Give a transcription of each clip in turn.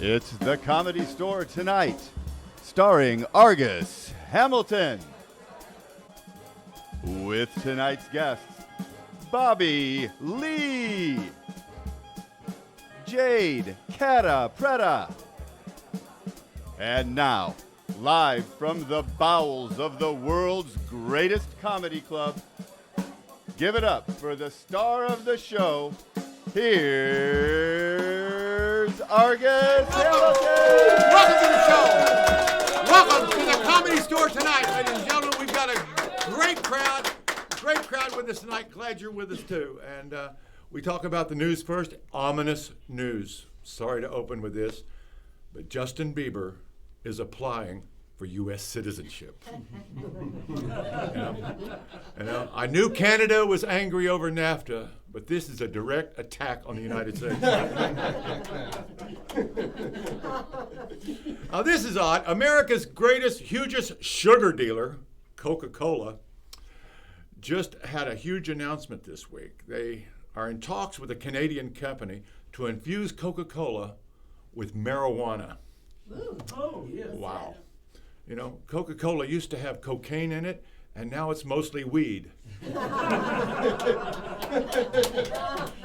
It's The Comedy Store tonight, starring Argus Hamilton. With tonight's guests, Bobby Lee, Jade, Catta-Pretta. And now, live from the bowels of the world's greatest comedy club, give it up for the star of the show. Here's Argus Hamilton! Welcome to the show! Welcome to the Comedy Store tonight, ladies and gentlemen. We've got a great crowd with us tonight. Glad you're with us too. And we talk about the news first. Ominous news. Sorry to open with this, but Justin Bieber is applying for U.S. citizenship. I knew Canada was angry over NAFTA, but this is a direct attack on the United States. Now this is odd. America's hugest sugar dealer, Coca-Cola, just had a huge announcement this week. They are in talks with a Canadian company to infuse Coca-Cola with marijuana. Ooh. Oh, yes. Wow. You know, Coca-Cola used to have cocaine in it, and now it's mostly weed.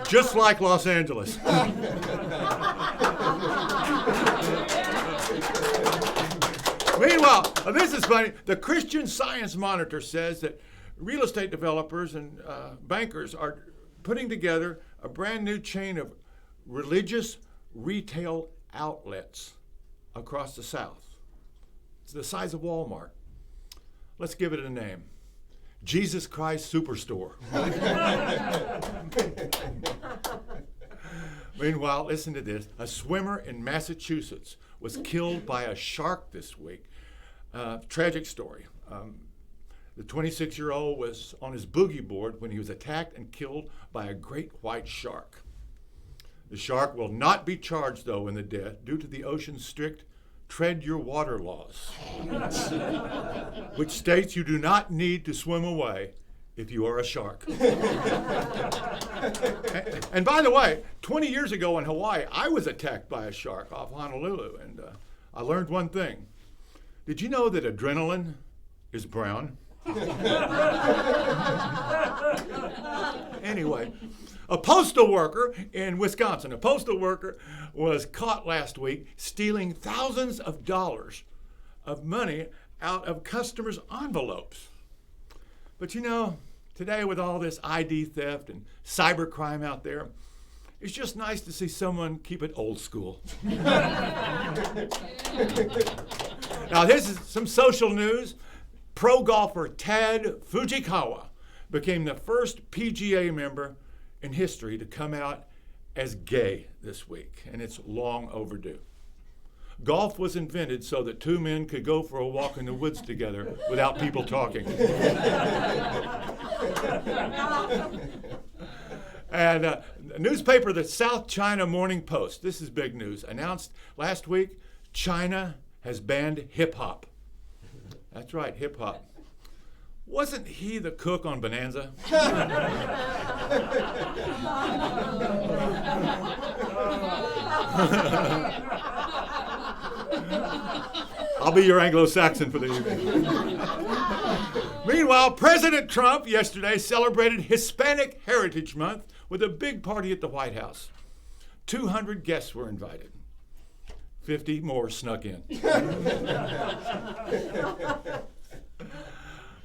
Just like Los Angeles. Meanwhile, this is funny. The Christian Science Monitor says that real estate developers and bankers are putting together a brand new chain of religious retail outlets across the South. It's the size of Walmart. Let's give it a name. Jesus Christ Superstore. Meanwhile, listen to this. A swimmer in Massachusetts was killed by a shark this week. Tragic story. The 26-year-old was on his boogie board when he was attacked and killed by a great white shark. The shark will not be charged, though, in the death due to the ocean's strict tread your water laws, which states you do not need to swim away if you are a shark. And by the way, 20 years ago in Hawaii, I was attacked by a shark off Honolulu, and I learned one thing. Did you know that adrenaline is brown? Anyway, a postal worker in Wisconsin, was caught last week stealing thousands of dollars of money out of customers' envelopes. But you know, today with all this ID theft and cybercrime out there, it's just nice to see someone keep it old school. Now this is some social news. Pro golfer Tad Fujikawa became the first PGA member in history to come out as gay this week, and it's long overdue. Golf was invented so that two men could go for a walk in the woods together without people talking. And a newspaper, the South China Morning Post, this is big news, announced last week China has banned hip-hop. That's right, hip-hop. Wasn't he the cook on Bonanza? I'll be your Anglo-Saxon for the evening. Meanwhile, President Trump yesterday celebrated Hispanic Heritage Month with a big party at the White House. 200 guests were invited. 50 more snuck in.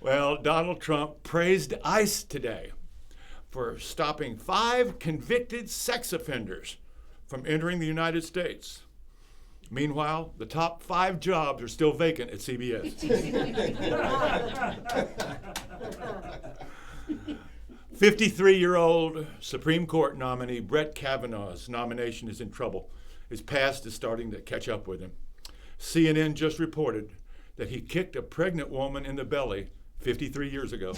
Well, Donald Trump praised ICE today for stopping 5 convicted sex offenders from entering the United States. Meanwhile, the top 5 jobs are still vacant at CBS. 53-year-old Supreme Court nominee Brett Kavanaugh's nomination is in trouble. His past is starting to catch up with him. CNN just reported that he kicked a pregnant woman in the belly 53 years ago.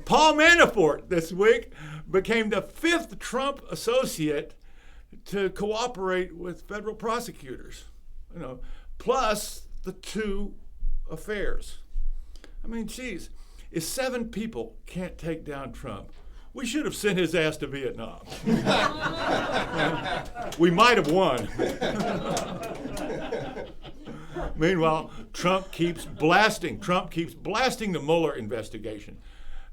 Paul Manafort this week became the 5th Trump associate to cooperate with federal prosecutors, plus the 2 affairs. I mean, geez, if 7 people can't take down Trump, We should have sent his ass to Vietnam. We might have won. Meanwhile, Trump keeps blasting the Mueller investigation.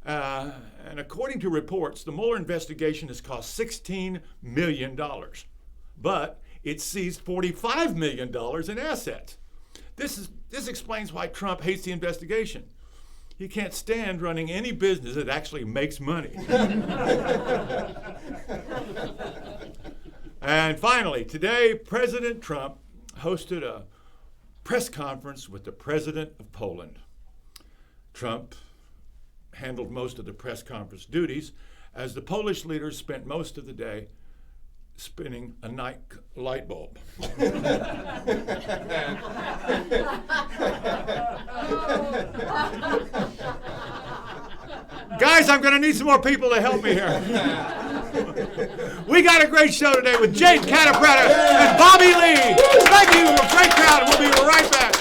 And according to reports, the Mueller investigation has cost $16 million, but it seized $45 million in assets. This explains why Trump hates the investigation. He can't stand running any business that actually makes money. And finally, today, President Trump hosted a press conference with the President of Poland. Trump handled most of the press conference duties as the Polish leaders spent most of the day spinning a night light bulb. Guys, I'm going to need some more people to help me here. We got a great show today with Jade, Catta-Pretta, and Bobby Lee. Thank you. A great crowd, and we'll be right back.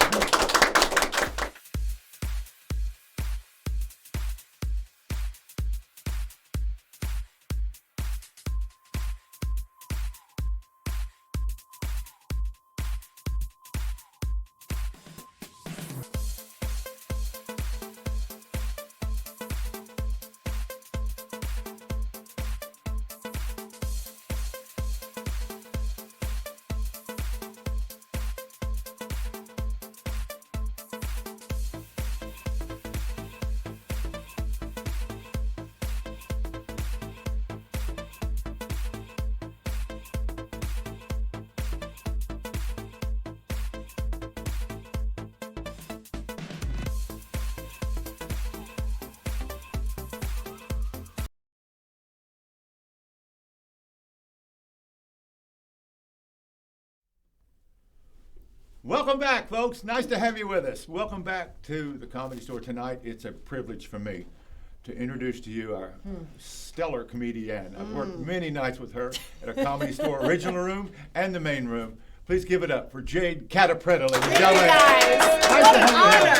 Welcome back, folks. Nice to have you with us. Welcome back to the Comedy Store tonight. It's a privilege for me to introduce to you our stellar comedian. I've worked many nights with her at a Comedy Store original room and the main room. Please give it up for Jade, Catta-Pretta, ladies and gentlemen. Hey guys, Nice to have you here.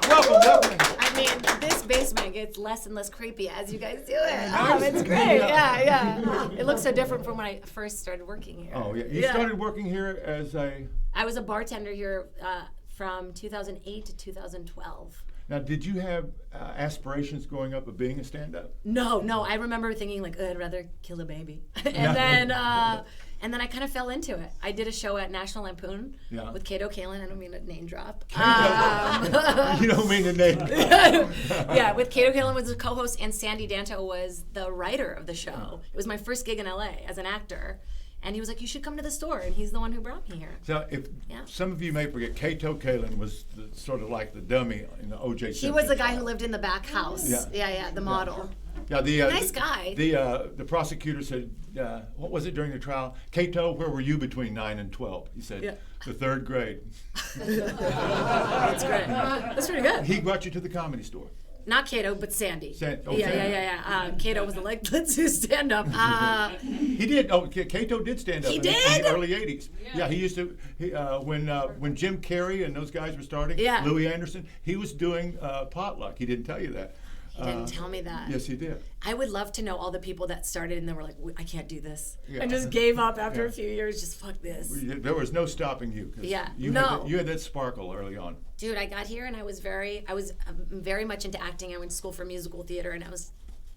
Welcome. I mean, this basement gets less and less creepy as you guys do it. Nice. It's great. Yeah. It looks so different from when I first started working here. Oh, yeah. You started working here as a... I was a bartender here from 2008 to 2012. Now, did you have aspirations growing up of being a stand-up? No. I remember thinking like, I'd rather kill a baby. And then I kind of fell into it. I did a show at National Lampoon with Cato Kalin. I don't mean to name drop. You don't mean to name drop. Yeah, with Cato Kalin was the co-host and Sandy Danto was the writer of the show. It was my first gig in LA as an actor. And he was like, you should come to the store. And he's the one who brought me here. So some of you may forget, Cato Kalin was sort of like the dummy in the O.J. Simpson He was the guy trial. who lived in the back house. Yeah, the model. Yeah, Nice guy. The prosecutor said, what was it during the trial? Cato, where were you between 9 and 12? He said, the third grade. That's great. That's pretty good. He brought you to the Comedy Store. Not Cato, but Sandy. Sandy. Yeah. Cato was like, let's do stand up. He did. Oh, Cato did stand up He in did? the early 80s. Yeah, he used to, when Jim Carrey and those guys were starting, Louis Anderson, he was doing potluck. He didn't tell you that. He didn't tell me that. Yes, he did. I would love to know all the people that started and then were like, I can't do this. Yeah. And just gave up after a few years, just fuck this. There was no stopping you. You had that sparkle early on. Dude, I got here and I was very much into acting. I went to school for musical theater and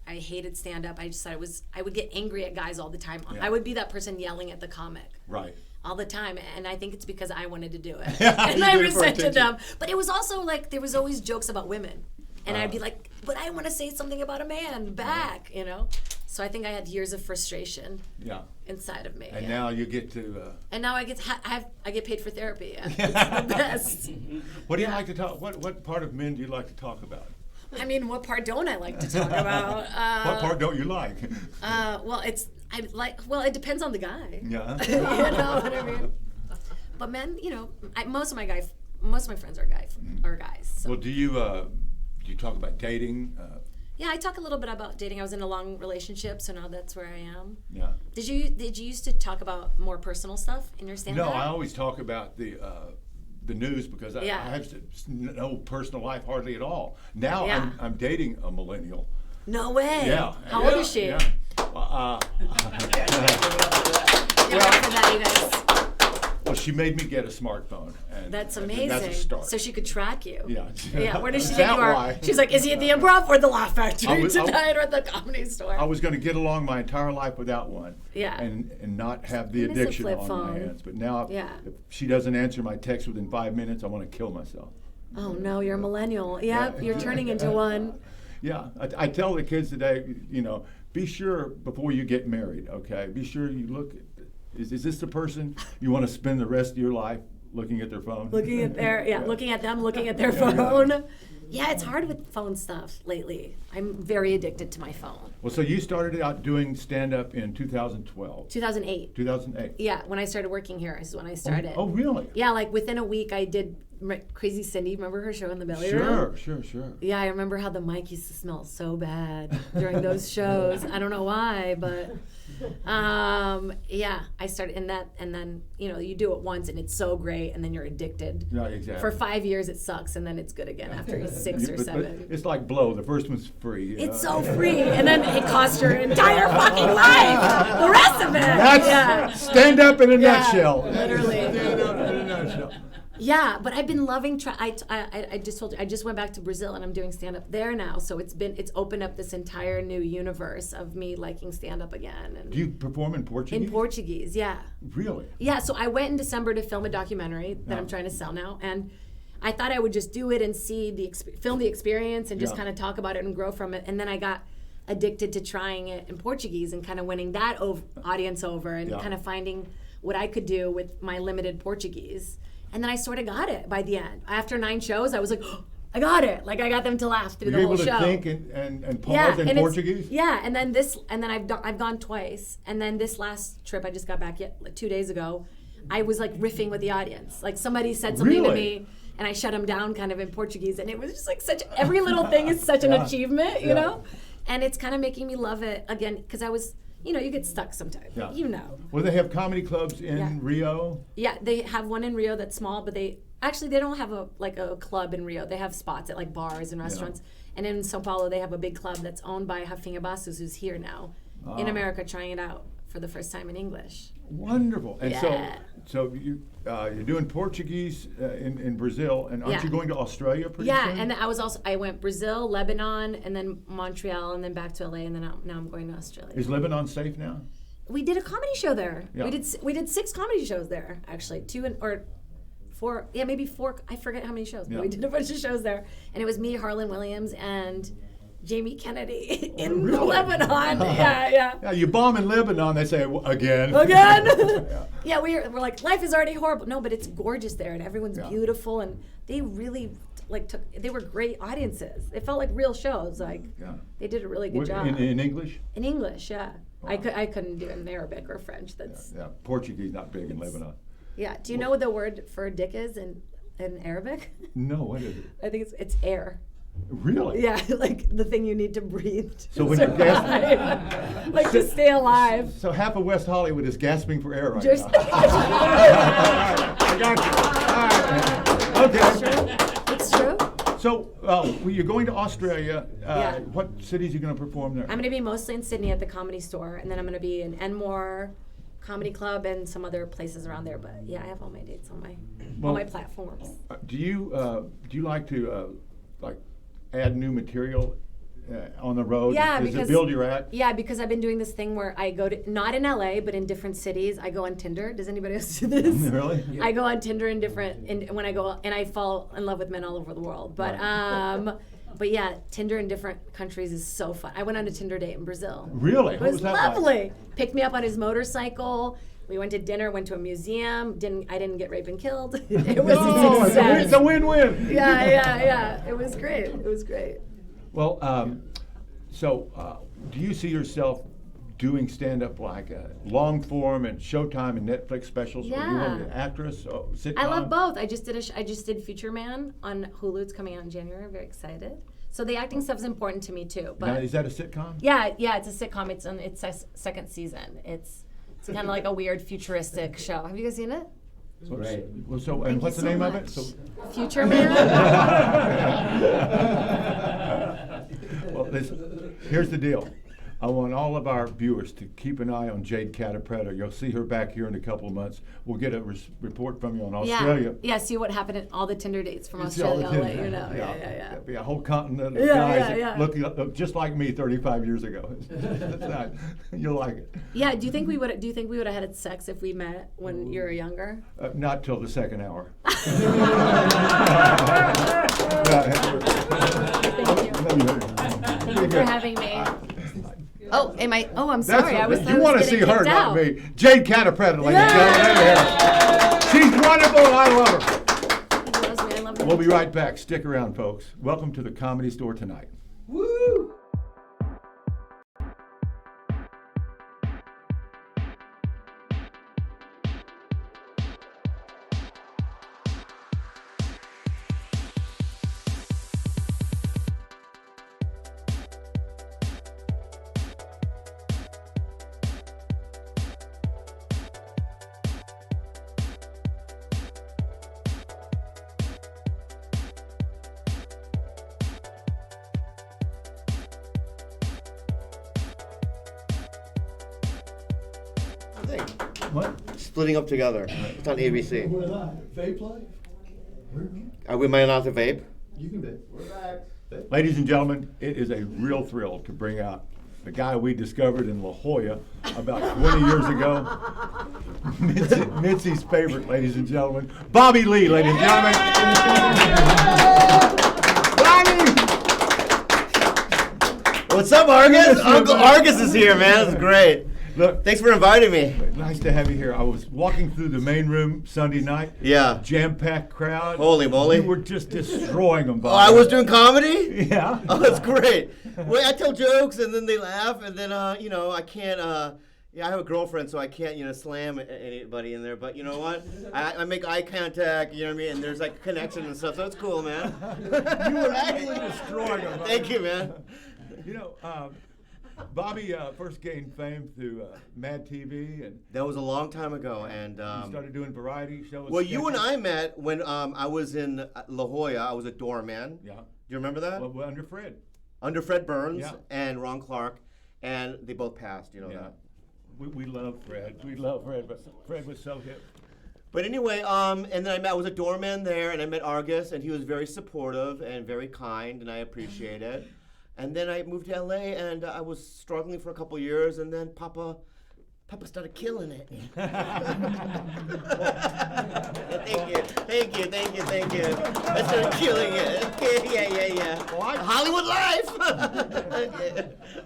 I hated stand-up. I just thought I would get angry at guys all the time. Yeah. I would be that person yelling at the comic. Right. All the time, and I think it's because I wanted to do it. Yeah, and I resented them. But it was also like, there was always jokes about women. And I'd be like, but I want to say something about a man back, you know? So I think I had years of frustration inside of me. And now you get to... and now I get I get paid for therapy. Yeah. It's the best. What do you like to talk... What part of men do you like to talk about? I mean, what part don't I like to talk about? What part don't you like? It depends on the guy. Yeah. You know what I mean? But men, you know, most of my friends are guys. So. Well, do you talk about dating? Yeah, I talk a little bit about dating. I was in a long relationship, so now that's where I am. Yeah. Did you used to talk about more personal stuff in your stand-up? No, I always talk about the news because I have no personal life hardly at all. Now I'm dating a millennial, No way. Yeah. How old is she? Yeah. Give it up for that, you guys. Well, she made me get a smartphone. And That's and amazing. That's a start. So she could track you. Yeah. Yeah. Where does she Is think that you are? why? She's like, is he at the Improv or the Laugh Factory was- tonight or at the Comedy Store? I was going to get along my entire life without one. Yeah. And not have the I miss a addiction flip on my phone. hands. But now, Yeah. if she doesn't answer my text within 5 minutes, I want to kill myself. Oh no, you're a millennial. Yep, Yeah. you're turning into one. Yeah, I tell the kids today, be sure before you get married, okay? Be sure you look. Is this the person you want to spend the rest of your life looking at their phone? Looking at looking at them, looking at their phone. Yeah, it's hard with phone stuff lately. I'm very addicted to my phone. Well, so you started out doing stand-up in 2012. 2008. 2008. Yeah, when I started working here is when I started. Oh, really? Yeah, like within a week I did Crazy Cindy. Remember her show in the Belly Room? Sure. Yeah, I remember how the mic used to smell so bad during those shows. I don't know why, but yeah, I started in that, and then you do it once and it's so great, and then you're addicted. Yeah, exactly. For 5 years it sucks, and then it's good again after 6 or But 7. it's like Blow. The first one's free. It's so free, and then it costs your entire fucking life. The rest of it. That's stand up in a nutshell. Literally. Stand up in a nutshell. Yeah, but I've been loving. I just told you I just went back to Brazil and I'm doing stand up there now. So it's opened up this entire new universe of me liking stand up again. And Do you perform in Portuguese? in Portuguese, yeah. Really? Yeah, so I went in December to film a documentary that I'm trying to sell now, and I thought I would just do it and see film the experience and just kind of talk about it and grow from it. And then I got addicted to trying it in Portuguese and kind of winning that audience over and kind of finding what I could do with my limited Portuguese. And then I sort of got it by the end. After 9 shows, I was like, oh, I got it. Like I got them to laugh through the whole show. You're able to think and pause in Portuguese? Yeah, and then I've gone twice. And then this last trip I just got back 2 days ago, I was like riffing with the audience. Like somebody said something to me and I shut them down kind of in Portuguese, and it was just like every little thing is such an achievement, you know? And it's kind of making me love it again, because I was, you get stuck sometimes, Well, they have comedy clubs in Rio? Yeah, they have one in Rio that's small, but they don't have a club in Rio. They have spots at like bars and restaurants. And in Sao Paulo, they have a big club that's owned by Rafinha Bastos, who's here now in America trying it out for the first time in English. Wonderful. And so you're doing Portuguese in Brazil, and aren't you going to Australia pretty soon? Yeah, and I went Brazil, Lebanon, and then Montreal, and then back to LA, and then now I'm going to Australia. Is Lebanon safe now? We did a comedy show there. Yeah. We did 6 comedy shows there, actually. 4, maybe 4. I forget how many shows, but we did a bunch of shows there, and it was me, Harlan Williams, and Jamie Kennedy in Lebanon. Yeah. You bomb in Lebanon, they say again. Yeah, we're like, life is already horrible. No, but it's gorgeous there, and everyone's beautiful, and they really they were great audiences. It felt like real shows. They did a really good job. In English? In English, yeah. Wow. I couldn't do it in Arabic or French. That's Portuguese not big in Lebanon. Yeah. Do you know what the word for dick is in Arabic? No, what is it? I think it's air. Really? Yeah, like the thing you need to breathe. So when you're gasping, like to stay alive. So half of West Hollywood is gasping for air right Just now. I got you. All right. Okay. It's true. So you're going to Australia. What cities are you going to perform there? I'm going to be mostly in Sydney at the Comedy Store, and then I'm going to be in Enmore Comedy Club and some other places around there. But yeah, I have all my dates on all my platforms. Do you like to add new material on the road? Yeah, Does it build your act? Yeah, because I've been doing this thing where I go to, not in LA, but in different cities. I go on Tinder. Does anybody else do this? Really? Yeah. I go on Tinder when I go, and I fall in love with men all over the world. But but yeah, Tinder in different countries is so fun. I went on a Tinder date in Brazil. Really? It was lovely. Picked me up on his motorcycle. We went to dinner, went to a museum. I didn't get raped and killed. It was a success. It's a win-win. Yeah. It was great. Well, do you see yourself doing stand-up like long form and Showtime and Netflix specials? Yeah. Or you want to be an actress, sitcom? I love both. I just did Future Man on Hulu. It's coming out in January. I'm very excited. So the acting stuff is important to me too. But now, is that a sitcom? Yeah, it's a sitcom. It's on its second season. It's kind of like a weird futuristic show. Have you guys seen it? Great. Well, and what's the name of it? Future Man. Well, Here's the deal. I want all of our viewers to keep an eye on Jade Catta-Pretta. You'll see her back here in a couple of months. We'll get a report from you on Australia. Yeah, see what happened at all the Tinder dates from See all Australia. the I'll let Tinder- you know. Yeah. There'll be a whole continent of Yeah, guys yeah. that look just like me 35 years ago. That's nice. You'll like it. Yeah. Do you think we would have had sex if we met when you were younger? Not till the second hour. Thank you for having me. Oh, I'm That's sorry. I was. you want to see her, not me. Jade Catta-Pretta, ladies and gentlemen. She's wonderful, and I love her. He loves me. I love him. We'll be right back. Stick around, folks. Welcome to the Comedy Store tonight. Woo! What? Splitting up together. It's on ABC. We're live. Vape play? Are we allowed to vape? You can vape. We're back. Ladies and gentlemen, it is a real thrill to bring out the guy we discovered in La Jolla about 20 years ago. Mitzi's favorite, ladies and gentlemen. Bobby Lee, ladies and gentlemen. Bobby! What's up, Argus? Uncle Argus is here, man. That's great. Look, Thanks for inviting me. nice to have you here. I was walking through the main room Sunday night. Yeah. Jam-packed crowd. Holy moly. You were just destroying them, Oh, Bobby. I was doing comedy? Yeah. Oh, that's great. Well, I tell jokes and then they laugh and then, I can't, I have a girlfriend, so I can't, slam anybody in there. But you know what? I make eye contact, you know what I mean? And there's like connection and stuff, so it's cool, man. You were really destroying them. Thank you, man. You know, Bobby first gained fame through Mad TV, and That was a long time ago, and you started doing variety shows. well, you and sketches. I met when I was in La Jolla. I was a doorman. Yeah. Do you remember that? Well, under Fred. Under Fred Burns Yeah. and Ron Clark, and they both passed. You know Yeah. that. We love Fred. We love Fred, but Fred was so hip. But anyway, and then I was a doorman there, and I met Argus, and he was very supportive and very kind, and I appreciate it. And then I moved to LA, and I was struggling for a couple years, and then Papa started killing it. Thank you. I started killing it. Yeah. Well, Hollywood life.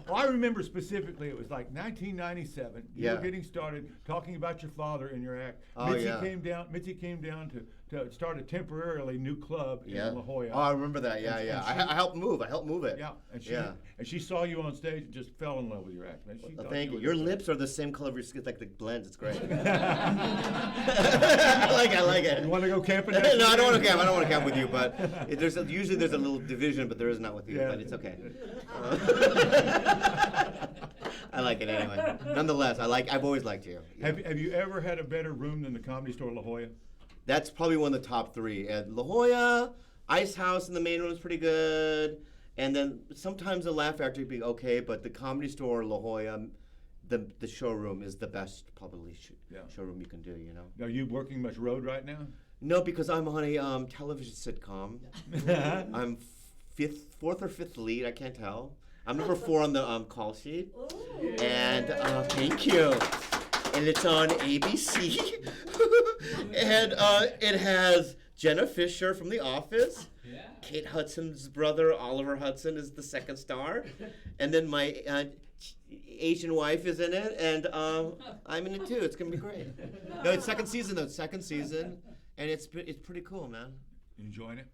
Well, I remember specifically, it was like 1997. You Yeah. were getting started talking about your father in your act. Oh, Mitzi yeah. came down to start a temporarily new club Yeah. in La Jolla. Oh, I remember that. Yeah. And I helped move. I helped move it. Yeah, Yeah. and she saw you on stage and just fell in love with your act. Man. She thought Thank you. were Your the- lips are the same color of your skin, like the blends. It's great. I like it. You want to go camping? No, next I don't want to weekend? camp. I don't want to camp with you, but usually there's a little division, but there is not with you. Yeah. But it's okay. I like it anyway. Nonetheless, I've always liked you. Have you ever had a better room than the Comedy Store La Jolla? That's probably one of the top three. La Jolla, Ice House in the main room is pretty good, and then sometimes the Laugh Factory be okay, but the Comedy Store La Jolla, the showroom is the best probably showroom you can do. You know. Are you working much road right now? No, because I'm on a television sitcom. I'm fourth or fifth lead. I can't tell. I'm number 4 on the call sheet. And thank you. And it's on ABC. And it has Jenna Fisher from The Office. Kate Hudson's brother, Oliver Hudson, is the second star. And then my Asian wife is in it, and I'm in it too. It's gonna be great. No, it's second season though. Second season, and it's pretty cool, man. You enjoying it?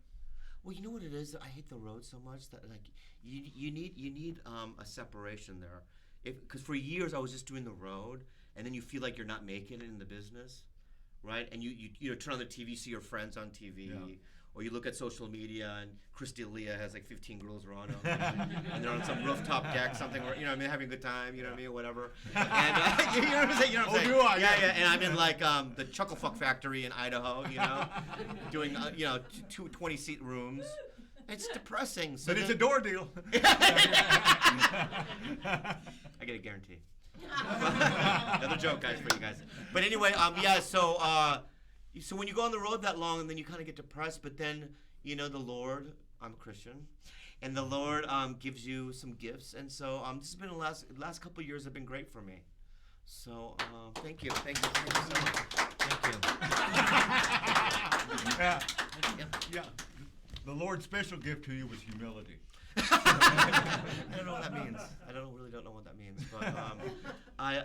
Well, you know what it is? I hate the road so much that like you need a separation there. Because for years I was just doing the road, and then you feel like you're not making it in the business, right? And you turn on the TV, see your friends on TV. Yeah. Or you look at social media and Christy Leah has like 15 girls around them, and they're on some rooftop deck, something, or having a good time, you know what I mean, or whatever. And you know what I'm saying? You know what I'm saying? do I? Yeah. And I'm in like the Chucklefuck Factory in Idaho, doing 20-seat rooms, It's depressing. So But it's a then- door deal. I get a guarantee. Another joke, guys, for you guys. But anyway, yeah. So when you go on the road that long, and then you kind of get depressed, but then the Lord. I'm a Christian, and the Lord gives you some gifts, and so this has been the last couple of years have been great for me. So thank you so much. Thank you. Yeah. The Lord's special gift to you was humility. I don't know what that means. I really don't know what that means. But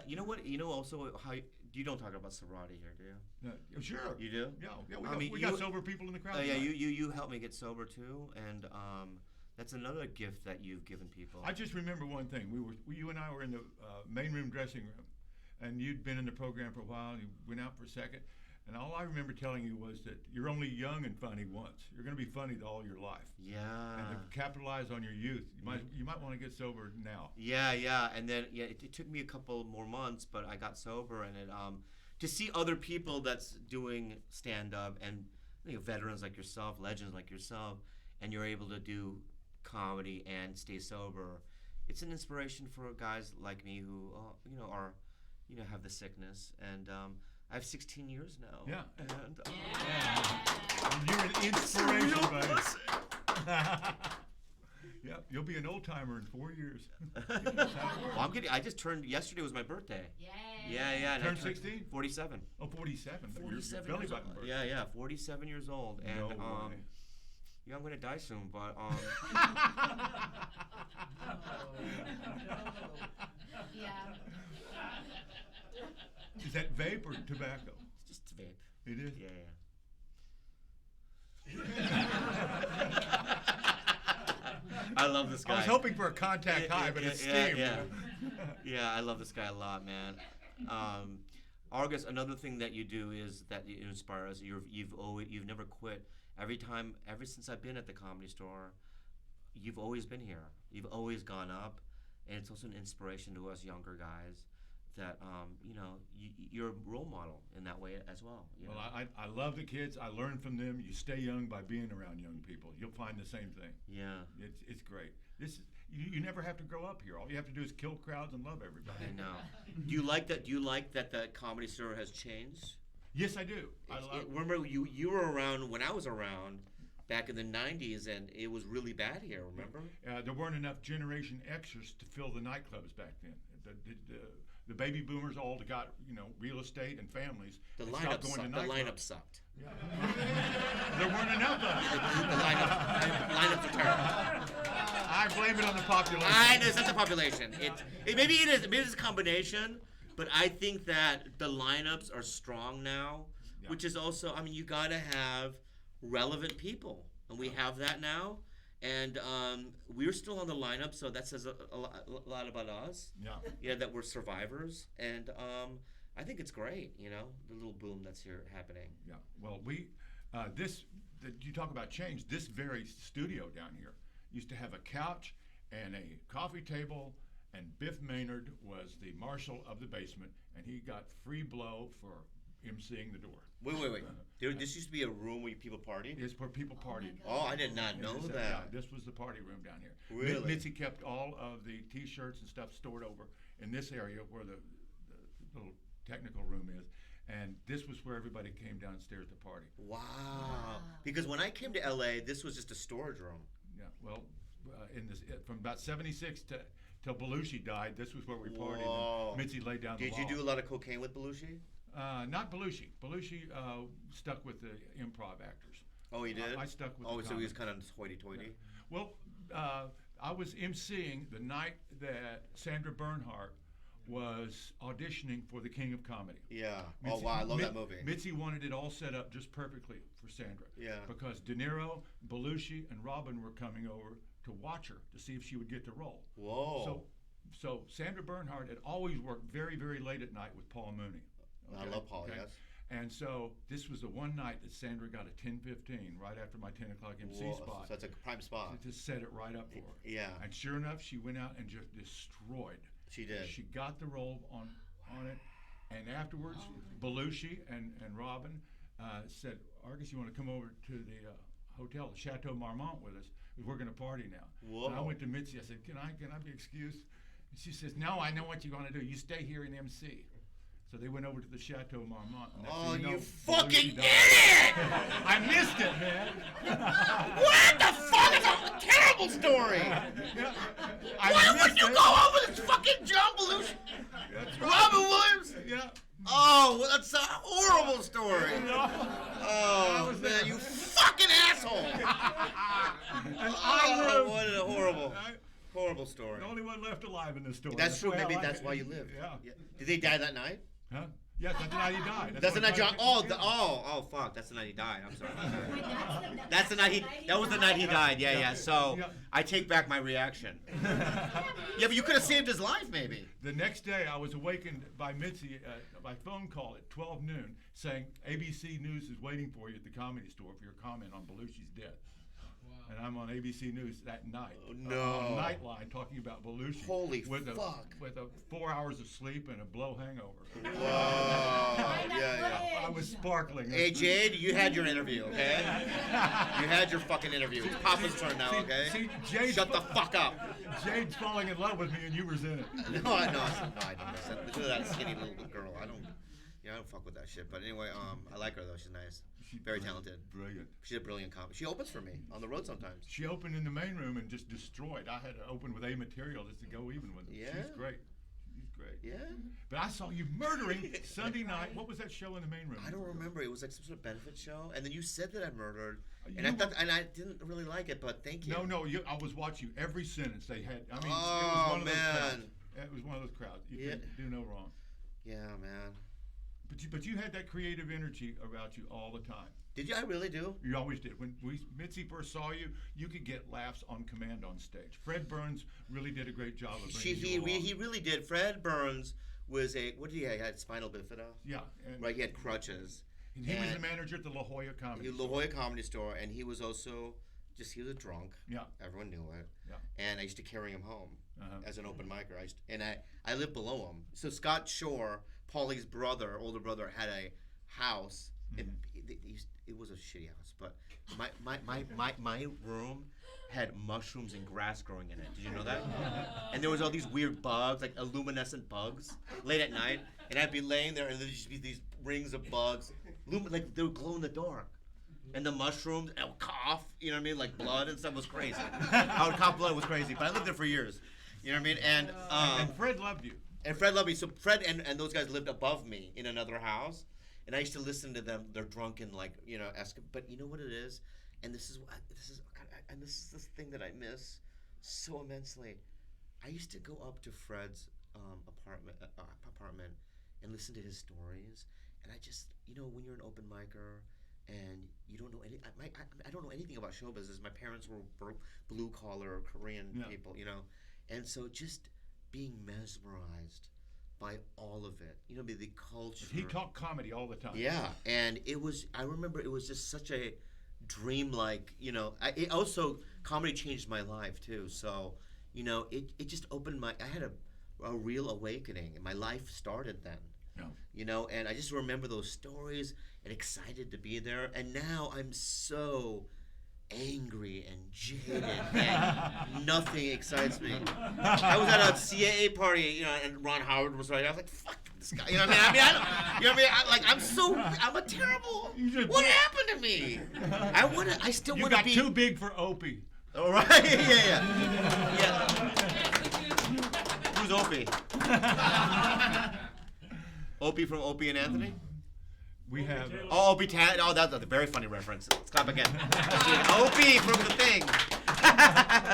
you know what? Also how you don't talk about sobriety here, do you? No, sure. You do? Yeah. We I got sober people in the crowd. Yeah, tonight. you helped me get sober too, and that's another gift that you've given people. I just remember one thing. You and I were in the main room dressing room, and you'd been in the program for a while. And you went out for a second, and all I remember telling you was that you're only young and funny once. You're going to be funny all your life. Yeah. And to capitalize on your youth, you might want to get sober now. Yeah. And then it took me a couple more months, but I got sober, and it to see other people that's doing stand up and veterans like yourself, legends like yourself, and you're able to do comedy and stay sober. It's an inspiration for guys like me who are have the sickness, and I have 16 years now. Yeah. And You're an inspiration, buddy. Yeah, you'll be an old timer in 4 years. well, I just turned. Yesterday was my birthday. Yay. Yeah. and I Turned 16? 47. Oh, 47. 47 Belly years button old. burst. Yeah, 47 years old, and No way. yeah, I'm gonna die soon, but Yeah. Is that vape or tobacco? it's just vape. It is? Yeah. I love this guy. I was hoping for a contact high, but it's steam. Yeah, I love this guy a lot, man. Argus, another thing that you do is that you inspire us. You've never quit. Ever since I've been at the Comedy Store, you've always been here. You've always gone up, and it's also an inspiration to us younger guys that you're a role model in that way as well. Well, I love the kids. I learn from them. You stay young by being around young people. You'll find the same thing. Yeah. It's great. You never have to grow up here. All you have to do is kill crowds and love everybody. I know. Do you like that? Do you like that the Comedy Store has changed? Yes, I do. Remember, you were around when I was around back in the 90s, and it was really bad here, remember? There weren't enough Generation Xers to fill the nightclubs back then. The baby boomers all got real estate and families. The and lineup stopped going sucked. to The nightclubs. lineup sucked. Yeah. There weren't enough of them. The lineups are terrible. I blame it on the population. I know, it's not the population. Maybe it is. Maybe it's a combination, but I think that the lineups are strong now, which is also, you got to have relevant people, and we have that now. And we're still on the lineup, so that says a lot about us. Yeah. That we're survivors, and I think it's great. The little boom that's here happening. Yeah. Well, you talk about change. This very studio down here used to have a couch and a coffee table, and Biff Maynard was the marshal of the basement, and he got free blow for emceeing the door. Wait. This used to be a room where people partied? It's where people partied. Oh, I did not know that. Yeah, this was the party room down here. Really? Mitzi kept all of the T-shirts and stuff stored over in this area where the little technical room is. And this was where everybody came downstairs to party. Wow. Because when I came to LA, this was just a storage room. Yeah, well, from about 76 till Belushi died, this was where we partied. Whoa. And Mitzi laid down the law. Did you do a lot of cocaine with Belushi? Not Belushi. Belushi stuck with the improv actors. Oh, he did? I stuck with the the so he was comics. kind of hoity-toity? Yeah. Well, I was emceeing the night that Sandra Bernhardt was auditioning for The King of Comedy. Yeah. Oh, wow, I love that movie. Mitzi wanted it all set up just perfectly for Sandra. Yeah. Because De Niro, Belushi, and Robin were coming over to watch her to see if she would get the role. Whoa. So Sandra Bernhardt had always worked very, very late at night with Paul Mooney. Okay. I love Paul, yes. And so this was the one night that Sandra got a 10:15 right after my 10 o'clock MC spot. So that's a prime spot. To set it right up for her. Yeah. And sure enough, she went out and just destroyed. She did. She got the role on it. And afterwards, Belushi and Robin said, Argus, you want to come over to the hotel, the Chateau Marmont, with us. We're going to party now. Whoa. And I went to Mitzi. I said, "Can I be excused?" And she says, "No, I know what you're going to do. You stay here and MC." So they went over to the Chateau Marmont. And Oh, thing you know, fucking Belushi died. idiot! I missed it, man. What the fuck? It's a terrible story. Why would you go over this fucking John Belushi? That's right. Robin Williams? Yeah. Oh, well, that's a horrible story. Oh, man, you fucking asshole. Oh, what a horrible story. The only one left alive in this story. That's true. why I Maybe like that's it. why you live. Yeah. Did they die that night? Huh? Yes, that's the night he died. That's the what night John. John. Oh, fuck. That's the night he died. I'm sorry. That's the night he. That was the night he died. Yeah. So Yeah. I take back my reaction. Yeah, but you could have saved his life, maybe. The next day, I was awakened by Mitzi by phone call at 12 noon saying ABC News is waiting for you at the Comedy Store for your comment on Belushi's death. And I'm on ABC News that night. Oh, no. On Nightline talking about Belushi. Holy with fuck. With 4 hours of sleep and a blow hangover. Oh, yeah. I was sparkling. Hey, Jade, you had your interview, okay? You had your fucking interview. It's Papa's turn now, okay? See, Jade's Shut the fuck up. Jade's falling in love with me and you resent it. No, I don't. Look at that skinny little girl. I don't fuck with that shit. But anyway, I like her though. She's nice. Very talented. Brilliant. She's a brilliant comic. She opens for me on the road sometimes. She opened in the main room and just destroyed. I had to open with A material just to go even with her. Yeah? She's great. She's great. Yeah? But I saw you murdering Sunday night. What was that show in the main room? I don't remember. It was like some sort of benefit show, and then you said that I murdered, You and were- I didn't really like it. But thank you. No. I was watching every sentence they had. I mean, Oh, it was one of those man. crowds. It was one of those crowds. You Yeah. could do no wrong. Yeah, man. But you had that creative energy about you all the time. Did you? I really do. You always did. When Mitzi first saw you, you could get laughs on command on stage. Fred Burns really did a great job of bringing you along. He really did. Fred Burns was what did he have? He had spinal bifida. Yeah. And Right. He had crutches. he was the manager at the La Jolla Comedy La Jolla Comedy Store, and he was also he was a drunk. Yeah. Everyone knew it. Yeah. And I used to carry him home Uh-huh. as an open micer. I lived below him. So Scott Shore, Paulie's older brother, had a house. And it was a shitty house, but my room had mushrooms and grass growing in it. Did you know that? And there was all these weird bugs, like luminescent bugs, late at night. And I'd be laying there, and there'd just be these rings of bugs, like they would glow in the dark. And the mushrooms, and I would cough, you know what I mean, like blood and stuff was crazy. I would cough blood, it was crazy. But I lived there for years, you know what I mean? And Fred loved you. And Fred loved me. So Fred and those guys lived above me in another house. And I used to listen to them. They're drunk and but you know what it is? And this is the thing that I miss so immensely. I used to go up to Fred's apartment and listen to his stories. And I just, when you're an open micer and you don't know I don't know anything about show business. My parents were blue collar Korean people, and so just being mesmerized by all of it, the culture. He talked comedy all the time. Yeah, and I remember it was just such a dreamlike, it also, comedy changed my life too. So, it just opened I had a real awakening, and my life started then. Yeah. And I just remember those stories and excited to be there. And now I'm so angry and jaded and nothing excites me. I was at a CAA party, and Ron Howard was right. I was like, "Fuck this guy," you know what I mean? I'm a terrible. What happened to me? I still You want to got be too big for Opie. All right, yeah. Who's Opie? Opie from Opie and Anthony? We have. Oh, Opie Tan. Oh, that's a very funny reference. Let's clap again. Opie from the thing.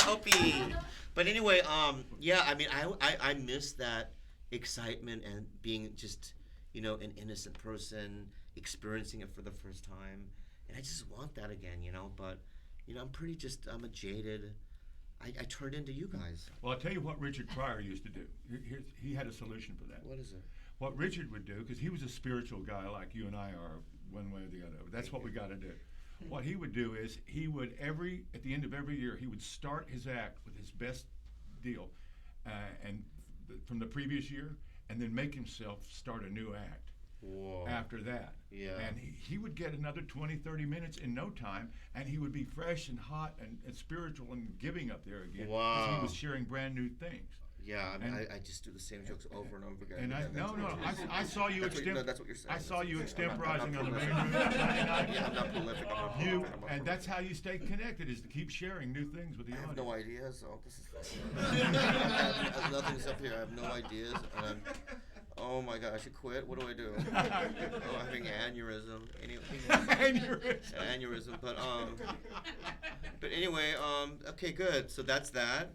Opie. But anyway, I miss that excitement and being just, an innocent person, experiencing it for the first time. And I just want that again, But, I'm a jaded. I turned into you guys. Well, I'll tell you what Richard Pryor used to do. He had a solution for that. What is it? What Richard would do, because he was a spiritual guy like you and I are, one way or the other. That's what we got to do. What he would do is he would at the end of every year, he would start his act with his best deal, from the previous year, and then make himself start a new act. Whoa. after that. Yeah. And he would get another 20, 30 minutes in no time, and he would be fresh and hot and spiritual and giving up there again. 'cause Wow. he was sharing brand new things. Yeah, I mean, And- I just do the same jokes over and over again. And I saw you That's what you're saying. I saw you I'm not extemporizing on the main prolific. room. 99. Yeah, I'm not prolific. I'm not prolific. I'm not And that's how you stay connected, is to keep sharing new things with the I have audience. no ideas. So this is nothing's up here. I have no ideas. And oh my god, I should quit. What do I do? I'm having aneurysm. Aneurysm. But anyway, okay, good. So that's that.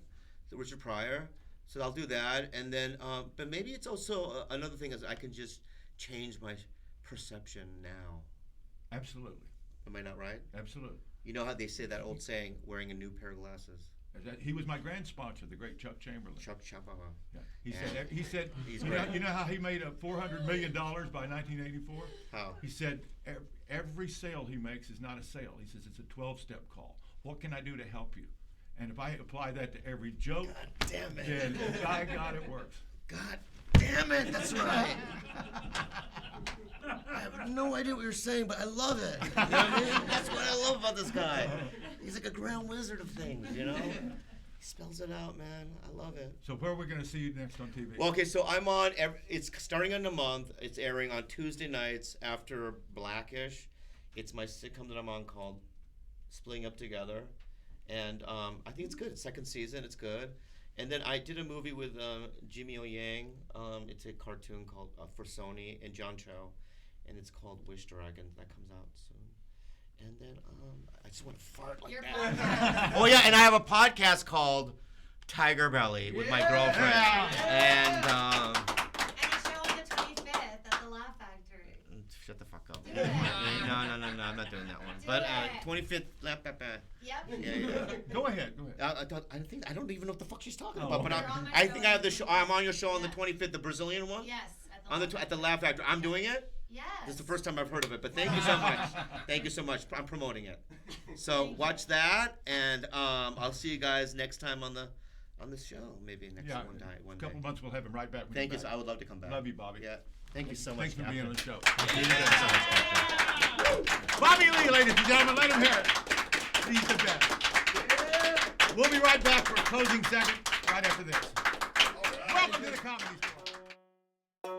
So Richard Pryor. So I'll do that, and then, but maybe it's also another thing is I can just change my perception now. Absolutely. Am I not right? Absolutely. You know how they say that old saying, wearing a new pair of glasses. He was my grand sponsor, the great Chuck Chamberlain. Chuck Chapapa. Yeah. And He said, he's you know, great. you know how he made $400 million by 1984? How? He said, every sale he makes is not a sale. He says it's a 12-step call. What can I do to help you? And if I apply that to every joke, God damn it. then by God, it works. God damn it, that's right. I have no idea what you're saying, but I love it. You know what I mean? That's what I love about this guy. He's like a grand wizard of things, you know? He spells it out, man. I love it. So where are we going to see you next on TV? Well, okay, so I'm on, it's starting in a month. It's airing on Tuesday nights after Blackish. It's my sitcom that I'm on called Splitting Up Together. And I think it's good. It's second season. It's good. And then I did a movie with Jimmy O Yang. It's a cartoon called for Sony and John Cho, and it's called Wish Dragons. That comes out soon. And then I just want to fart like that. Oh yeah, and I have a podcast called Tigerbelly with my girlfriend. And And it's showing the 25th at the Laugh Factory. shut the fuck up. Do it. No, I'm not doing that one. Do But it. 25th. Yep. Yeah. Go ahead. I don't even know what the fuck she's talking Oh, about. But okay. You're on my I show think I have the on show. I'm on your show on the 25th, the Brazilian one. Yes. At the Laugh Factory. I'm doing it. Yes. This is the first time I've heard of it, but thank you so much. Thank you so much. I'm promoting it. So watch that, and I'll see you guys next time on this show. Maybe next Yeah, one a day. couple months we'll have him right back. when Thank you. you're So back. I would love to come back. Love you, Bobby. Yeah. Thank you so much. Thanks for being on the show. Thank you so much, Captain. Bobby Lee, ladies and gentlemen, let him hear it. He's the best. We'll be right back for a closing segment right after this. Welcome to the Comedy Store.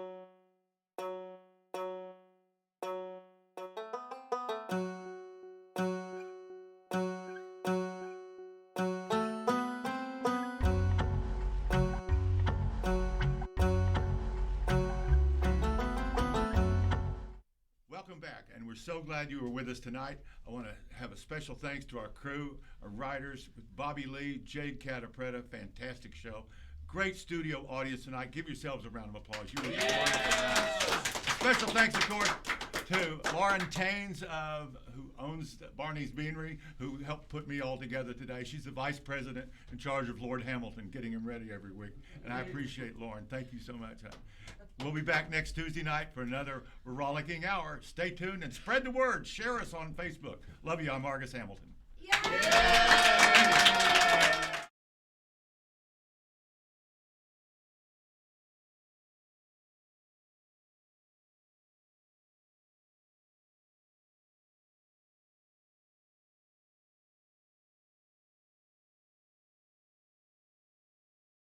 Welcome back, and we're so glad you were with us tonight. I want to have a special thanks to our crew, our writers, Bobby Lee, Jade, Catta-Pretta, fantastic show. Great studio audience tonight. Give yourselves a round of applause. You really did a wonderful job. Special thanks, of course, to Lauren Taines, who owns Barney's Beanery, who helped put me all together today. She's the vice president in charge of Lord Hamilton, getting him ready every week. And I appreciate Lauren. Thank you so much. We'll be back next Tuesday night for another rollicking hour. Stay tuned and spread the word. Share us on Facebook. Love you. I'm Marcus Hamilton. Yay!